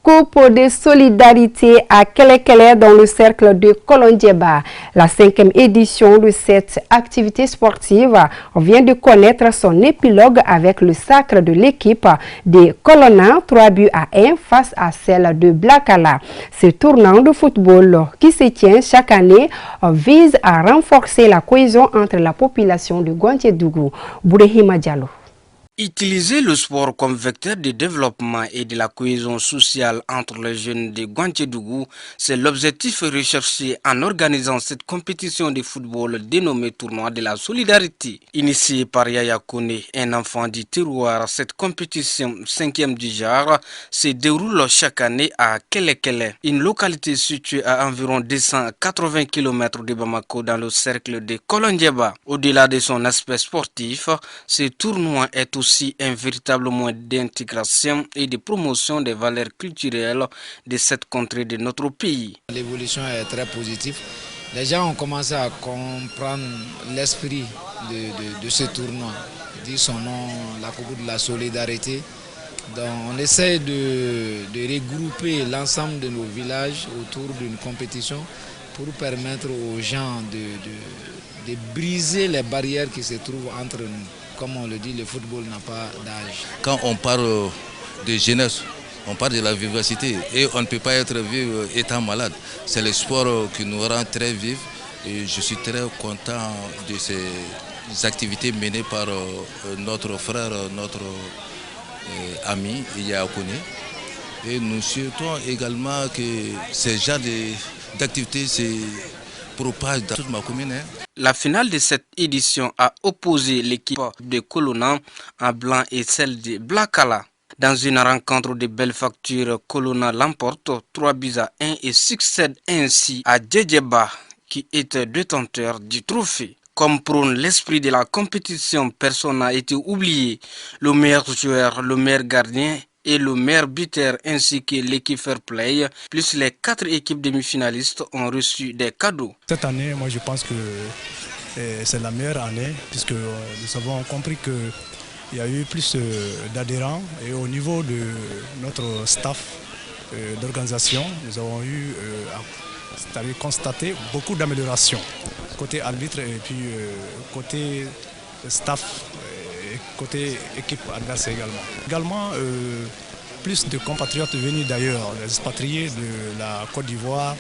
Coupe de solidarité à Kelekele dans le cercle de Kolondjeba. La 5e édition de cette activité sportive vient de connaître son épilogue avec le sacre de l'équipe des Colonna 3-1 face à celle de Blakala. Ce tournant de football qui se tient chaque année vise à renforcer la cohésion entre la population de Guantiedougou. Bourehima Diallo. Utiliser le sport comme vecteur de développement et de la cohésion sociale entre les jeunes de Guantiedougou, c'est l'objectif recherché en organisant cette compétition de football dénommée Tournoi de la Solidarité. Initiée par Yaya Kone, un enfant du terroir, cette compétition 5e du genre se déroule chaque année à Kelekele, une localité située à environ 280 km de Bamako dans le cercle de Kolondjeba. Au-delà de son aspect sportif, ce tournoi est aussi un véritable moyen d'intégration et de promotion des valeurs culturelles de cette contrée de notre pays. L'évolution est très positive. Les gens ont commencé à comprendre l'esprit de ce tournoi, dit son nom, la Coupe de la Solidarité. Donc, on essaie de regrouper l'ensemble de nos villages autour d'une compétition pour permettre aux gens de briser les barrières qui se trouvent entre nous. Comme on le dit, le football n'a pas d'âge. Quand on parle de jeunesse, on parle de la vivacité et on ne peut pas être vif étant malade. C'est le sport qui nous rend très vifs et je suis très content de ces activités menées par notre frère, notre ami Yakoune. Et nous souhaitons également que ces genres d'activités se propagent dans toute ma commune. La finale de cette édition a opposé l'équipe de Colonna en blanc et celle de Blakala. Dans une rencontre de belles factures, Colonna l'emporte 3-1 et succède ainsi à Djedjeba qui est détenteur du trophée. Comme prône l'esprit de la compétition, personne n'a été oublié. Le meilleur joueur, le meilleur gardien et le meilleur buteur ainsi que l'équipe Fair Play, plus les 4 équipes demi-finalistes ont reçu des cadeaux. Cette année, moi je pense que c'est la meilleure année puisque nous avons compris qu'il y a eu plus d'adhérents et au niveau de notre staff d'organisation, nous avons eu c'est-à-dire constaté beaucoup d'améliorations côté arbitre et puis côté staff. Côté équipe adverse également. Également, plus de compatriotes venus d'ailleurs, les expatriés de la Côte d'Ivoire,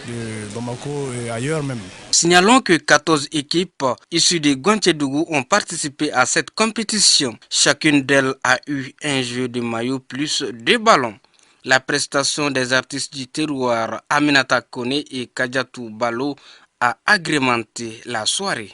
de Bamako et ailleurs même. Signalons que 14 équipes issues de Guantiedougou ont participé à cette compétition. Chacune d'elles a eu un jeu de maillot plus 2 ballons. La prestation des artistes du terroir Aminata Kone et Kadiatou Balo a agrémenté la soirée.